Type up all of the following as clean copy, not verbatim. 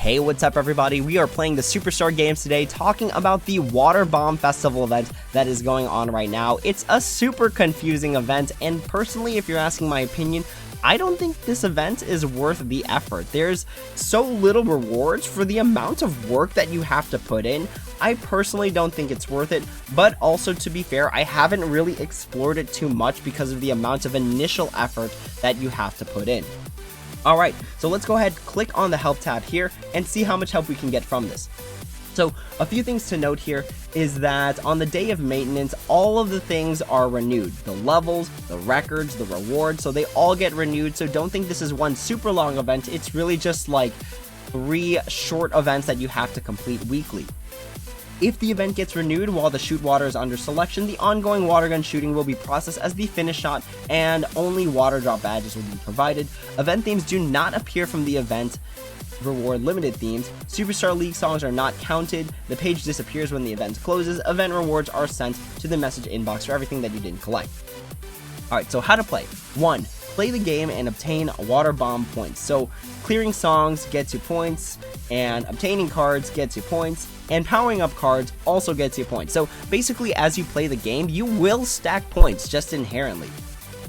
Hey, what's up everybody? We are playing the Superstar Games today, talking about the Waterbomb Festival event that is going on right now. It's a super confusing event, and personally, if you're asking my opinion, I don't think this event is worth the effort. There's so little rewards for the amount of work that you have to put in. I personally don't think it's worth it, but also, to be fair, I haven't really explored it too much because of the amount of initial effort that you have to put in. Alright, so let's go ahead, click on the help tab here, and see how much help we can get from this. So, a few things to note here is that on the day of maintenance, all of the things are renewed. The levels, the records, the rewards, so they all get renewed, so don't think this is one super long event. It's really just like 3 short events that you have to complete weekly. If the event gets renewed while the shoot water is under selection, the ongoing water gun shooting will be processed as the finish shot, and only water drop badges will be provided. Event themes do not appear from the event reward limited themes. Superstar League songs are not counted. The page disappears when the event closes. Event rewards are sent to the message inbox for everything that you didn't collect. Alright, so how to play. 1. Play the game and obtain Waterbomb points. So clearing songs gets you points, and obtaining cards gets you points, and powering up cards also gets you points. So basically, as you play the game, you will stack points just inherently.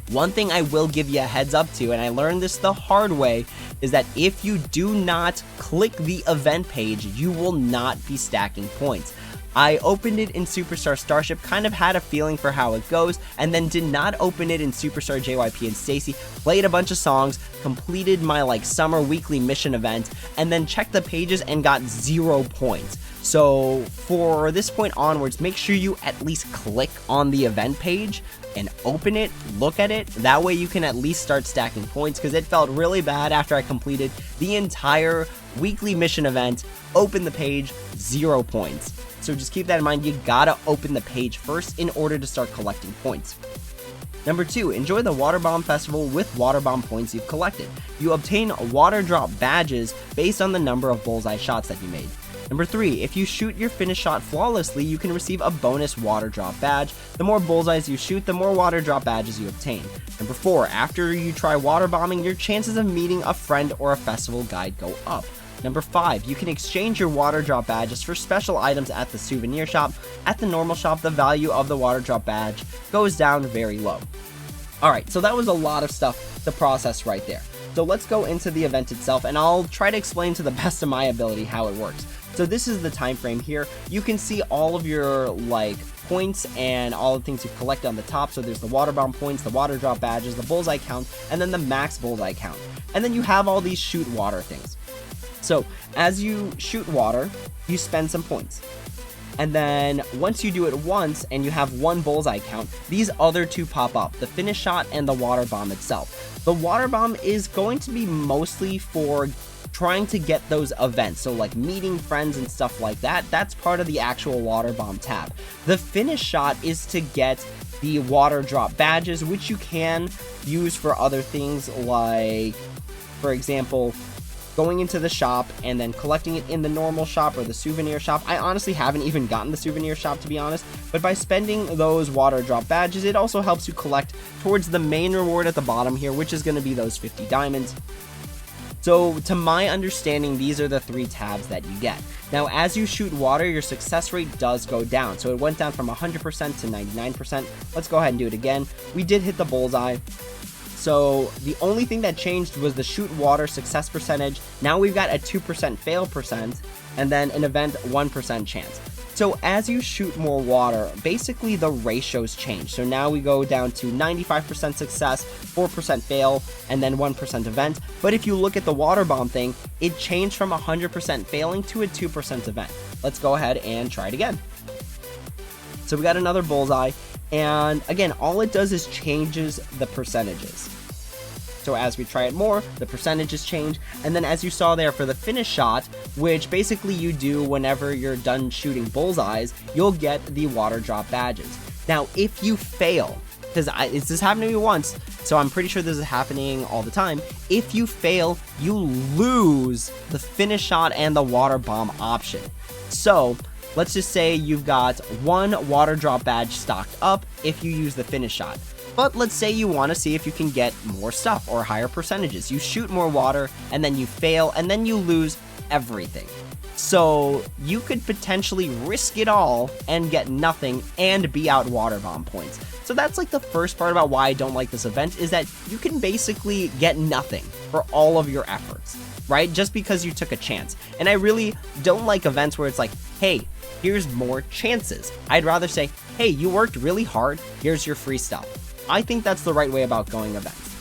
One thing I will give you a heads up to, and I learned this the hard way, is that if you do not click the event page, you will not be stacking points. I opened it in Superstar Starship, kind of had a feeling for how it goes, and then did not open it in Superstar JYP and Stacy, played a bunch of songs, completed my summer weekly mission event, and then checked the pages and got 0 points. So for this point onwards, make sure you at least click on the event page and open it, look at it. That way you can at least start stacking points, because it felt really bad after I completed the entire weekly mission event, opened the page, 0 points. So just keep that in mind, you gotta open the page first in order to start collecting points. Number 2, enjoy the Waterbomb Festival with Waterbomb points you've collected. You obtain water drop badges based on the number of bullseye shots that you made. Number 3, if you shoot your finish shot flawlessly, you can receive a bonus water drop badge. The more bullseyes you shoot, the more water drop badges you obtain. Number 4, after you try water bombing, your chances of meeting a friend or a festival guide go up. Number 5, you can exchange your water drop badges for special items at the souvenir shop. At the normal shop, the value of the water drop badge goes down very low. Alright, so that was a lot of stuff to process right there. So let's go into the event itself, and I'll try to explain to the best of my ability how it works. So this is the time frame here. You can see all of your points and all the things you've collected on the top. So there's the water bomb points, the water drop badges, the bullseye count, and then the max bullseye count. And then you have all these shoot water things. So as you shoot water, you spend some points. And then once you do it once and you have 1 bullseye count, these other 2 pop up, the finish shot and the water bomb itself. The water bomb is going to be mostly for trying to get those events, so meeting friends and stuff like that. That's part of the actual water bomb tab. The finish shot is to get the water drop badges, which you can use for other things, like, for example, going into the shop and then collecting it in the normal shop or the souvenir shop. I honestly haven't even gotten the souvenir shop, to be honest, but by spending those water drop badges, it also helps you collect towards the main reward at the bottom here, which is going to be those 50 diamonds. So to my understanding, these are the 3 tabs that you get. Now, as you shoot water, your success rate does go down. So it went down from 100% to 99%. Let's go ahead and do it again. We did hit the bullseye. So the only thing that changed was the shoot water success percentage. Now we've got a 2% fail percent, and then an event 1% chance. So as you shoot more water, basically the ratios change. So now we go down to 95% success, 4% fail, and then 1% event. But if you look at the water bomb thing, it changed from 100% failing to a 2% event. Let's go ahead and try it again. So we got another bullseye, and again, all it does is changes the percentages. So as we try it more, the percentages change, and then as you saw there for the finish shot, which basically you do whenever you're done shooting bullseyes, you'll get the water drop badges. Now, if you fail, because this happened to me once, so I'm pretty sure this is happening all the time, if you fail, you lose the finish shot and the water bomb option. So let's just say you've got 1 water drop badge stocked up if you use the finish shot. But let's say you want to see if you can get more stuff or higher percentages. You shoot more water, and then you fail, and then you lose everything. So you could potentially risk it all and get nothing and be out Waterbomb points. So that's like the first part about why I don't like this event, is that you can basically get nothing for all of your efforts, right? Just because you took a chance. And I really don't like events where it's like, hey, here's more chances. I'd rather say, hey, you worked really hard, here's your free stuff. I think that's the right way about going events.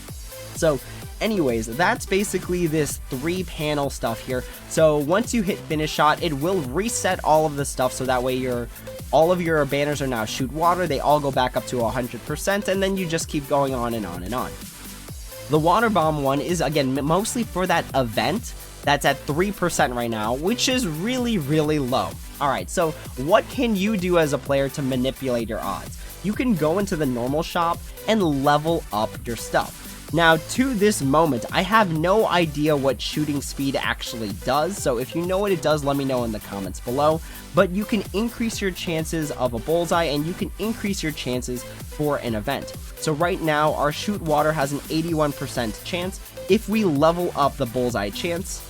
So anyways, that's basically this 3-panel stuff here. So once you hit finish shot, it will reset all of the stuff, so that way all of your banners are now shoot water, they all go back up to 100%, and then you just keep going on and on and on. The water bomb one is, again, mostly for that event that's at 3% right now, which is really, really low. Alright, so what can you do as a player to manipulate your odds? You can go into the normal shop and level up your stuff. Now, to this moment, I have no idea what shooting speed actually does, so if you know what it does, let me know in the comments below. But you can increase your chances of a bullseye, and you can increase your chances for an event. So right now, our shoot water has an 81% chance. If we level up the bullseye chance,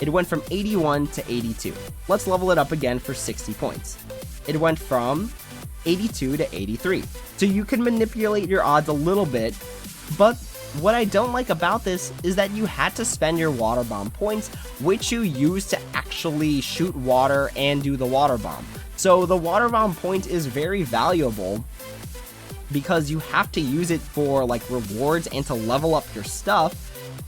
it went from 81 to 82. Let's level it up again for 60 points. It went from 82 to 83. So you can manipulate your odds a little bit. But what I don't like about this is that you had to spend your water bomb points, which you use to actually shoot water and do the water bomb. So the water bomb point is very valuable because you have to use it for like rewards and to level up your stuff.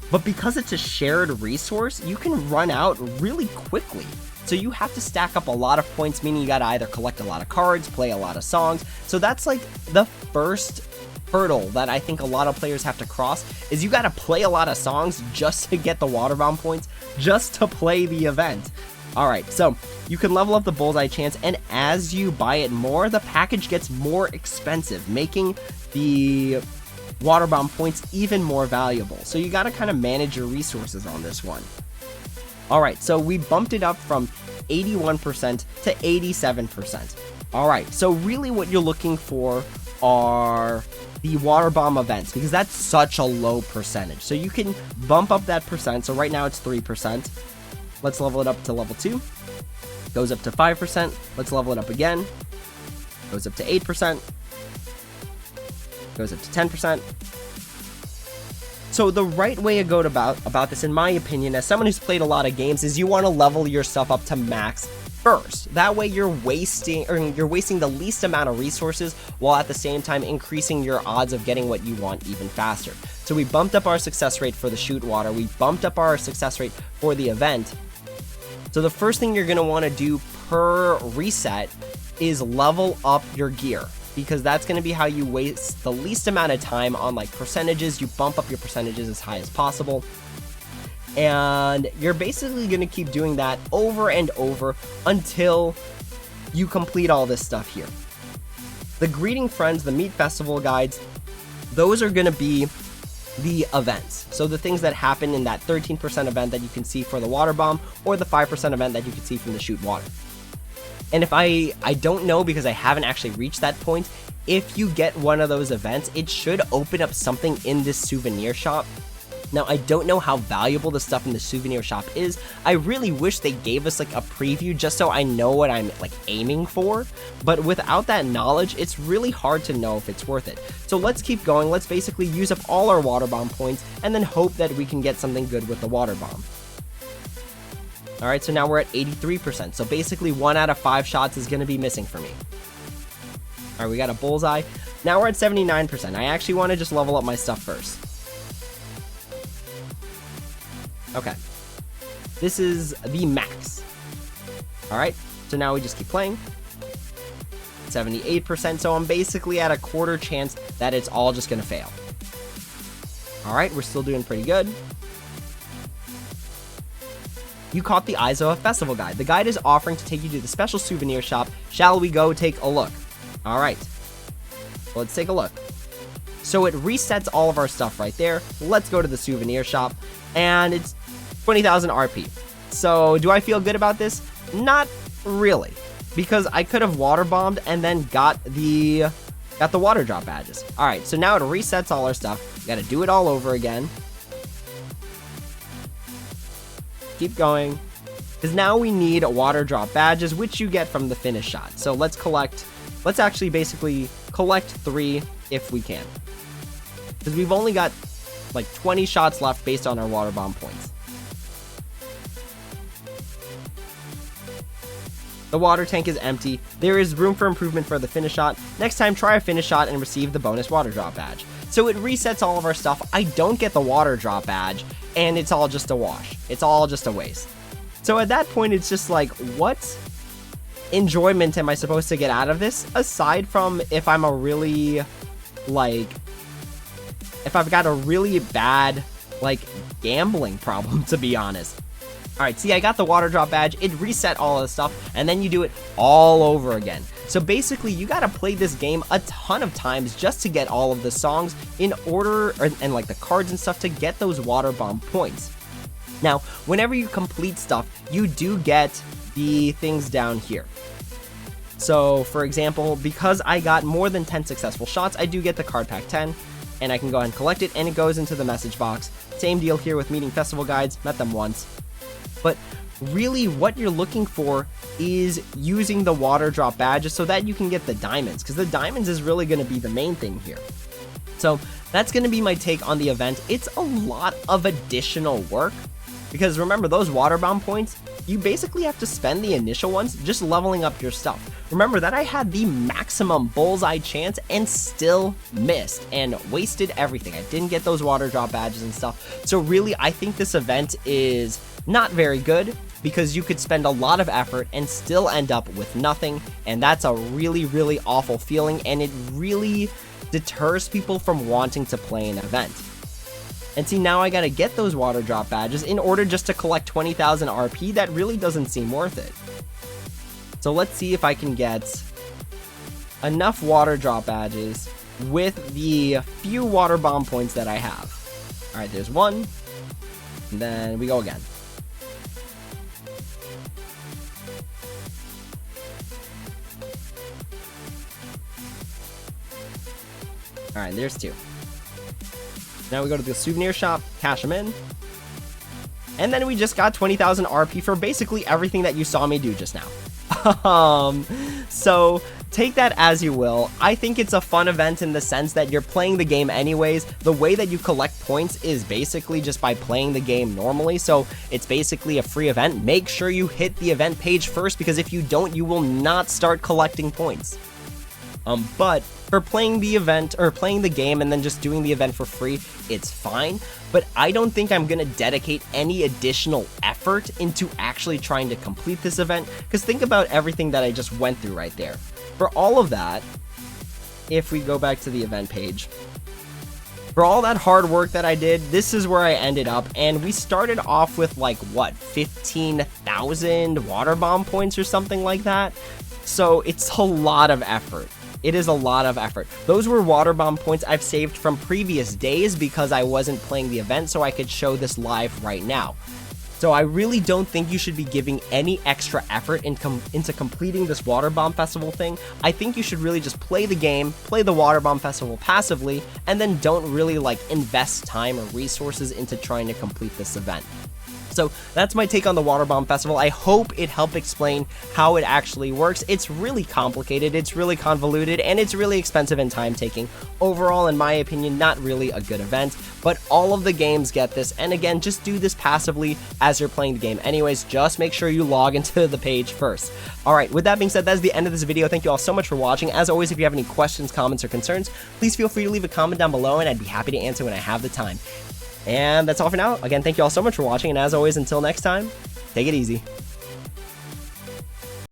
But because it's a shared resource, you can run out really quickly. So you have to stack up a lot of points, meaning you gotta either collect a lot of cards, play a lot of songs. So that's like the first hurdle that I think a lot of players have to cross, is you gotta play a lot of songs just to get the water bomb points, just to play the event. Alright, so you can level up the bullseye chance, and as you buy it more, the package gets more expensive, making the water bomb points even more valuable. So you gotta kind of manage your resources on this one. Alright, so we bumped it up from 81% to 87%. Alright, so really what you're looking for are the water bomb events, because that's such a low percentage. So you can bump up that percent. So right now it's 3%. Let's level it up to level 2. Goes up to 5%. Let's level it up again. Goes up to 8%. Goes up to 10%. So the right way to go about this, in my opinion, as someone who's played a lot of games, is you want to level your stuff up to max first. That way you're wasting the least amount of resources, while at the same time increasing your odds of getting what you want even faster. So we bumped up our success rate for the shoot water, we bumped up our success rate for the event. So the first thing you're going to want to do per reset is level up your gear, because that's going to be how you waste the least amount of time on like percentages. You bump up your percentages as high as possible. And you're basically going to keep doing that over and over until you complete all this stuff here. The greeting friends, the meat festival guides, those are going to be the events. So the things that happen in that 13% event that you can see for the water bomb, or the 5% event that you can see from the shoot water. And if I don't know, because I haven't actually reached that point, if you get one of those events, it should open up something in this souvenir shop. Now, I don't know how valuable the stuff in the souvenir shop is. I really wish they gave us like a preview just so I know what I'm like aiming for. But without that knowledge, it's really hard to know if it's worth it. So let's keep going. Let's basically use up all our water bomb points and then hope that we can get something good with the water bomb. Alright, so now we're at 83%. So basically 1 out of 5 shots is going to be missing for me. Alright, we got a bullseye. Now we're at 79%. I actually want to just level up my stuff first. Okay, this is the max. Alright, so now we just keep playing. 78%, so I'm basically at a quarter chance that it's all just gonna fail. Alright, we're still doing pretty good. You caught the IMO festival guide. The guide is offering to take you to the special souvenir shop. Shall we go take a look? Alright, let's take a look. So it resets all of our stuff right there. Let's go to the souvenir shop, and it's 20,000 RP. So do I feel good about this? Not really, because I could have water bombed and then got the water drop badges. All right, so now it resets all our stuff. We got to do it all over again. keep going, because now we need water drop badges, which you get from the finish shot. So let's actually basically collect 3 if we can, because we've only got like 20 shots left based on our water bomb points. The water tank is empty. There is room for improvement for the finish shot. Next time, try a finish shot and receive the bonus water drop badge. So it resets all of our stuff. I don't get the water drop badge, and it's all just a wash. It's all just a waste. So at that point, it's just like, what enjoyment am I supposed to get out of this? Aside from if I'm a really, like, if I've got a really bad, like, gambling problem, to be honest. Alright, see, I got the water drop badge, it reset all of the stuff, and then you do it all over again. So basically, you gotta play this game a ton of times just to get all of the songs in order, and like the cards and stuff, to get those water bomb points. Now, whenever you complete stuff, you do get the things down here. So, for example, because I got more than 10 successful shots, I do get the card pack 10, and I can go ahead and collect it, and it goes into the message box. Same deal here with meeting festival guides, met them once. But really what you're looking for is using the water drop badges so that you can get the diamonds, because the diamonds is really going to be the main thing here. So that's going to be my take on the event. It's a lot of additional work, because remember, those water bomb points, you basically have to spend the initial ones just leveling up your stuff. Remember that I had the maximum bullseye chance and still missed and wasted everything. I didn't get those water drop badges and stuff. So really, I think this event is not very good, because you could spend a lot of effort and still end up with nothing, and that's a really, really awful feeling, and it really deters people from wanting to play an event. And see, now I gotta get those water drop badges in order just to collect 20,000 RP. That really doesn't seem worth it. So let's see if I can get enough water drop badges with the few water bomb points that I have. Alright, there's one, and then we go again. Alright, there's 2. Now we go to the souvenir shop, cash them in, and then we just got 20,000 RP for basically everything that you saw me do just now. So take that as you will. I think it's a fun event in the sense that you're playing the game anyways. The way that you collect points is basically just by playing the game normally, so it's basically a free event. Make sure you hit the event page first, because if you don't, you will not start collecting points. But for playing the event, or playing the game and then just doing the event for free, it's fine. But I don't think I'm gonna dedicate any additional effort into actually trying to complete this event, because think about everything that I just went through right there. For all of that, if we go back to the event page, for all that hard work that I did, this is where I ended up, and we started off with like, what, 15,000 water bomb points or something like that? So it's a lot of effort. It is a lot of effort. Those were water bomb points I've saved from previous days because I wasn't playing the event, so I could show this live right now. So I really don't think you should be giving any extra effort into completing this Water Bomb Festival thing. I think you should really just play the game, play the Water Bomb Festival passively, and then don't really like invest time or resources into trying to complete this event. So that's my take on the Water Bomb Festival. I hope it helped explain how it actually works. It's really complicated, it's really convoluted, and it's really expensive and time-taking. Overall, in my opinion, not really a good event, but all of the games get this, and again, just do this passively as you're playing the game anyways. Just make sure you log into the page first. Alright, with that being said, that's the end of this video. Thank you all so much for watching. As always, if you have any questions, comments, or concerns, please feel free to leave a comment down below, and I'd be happy to answer when I have the time. And that's all for now. Again, thank you all so much for watching, and as always, until next time, take it easy.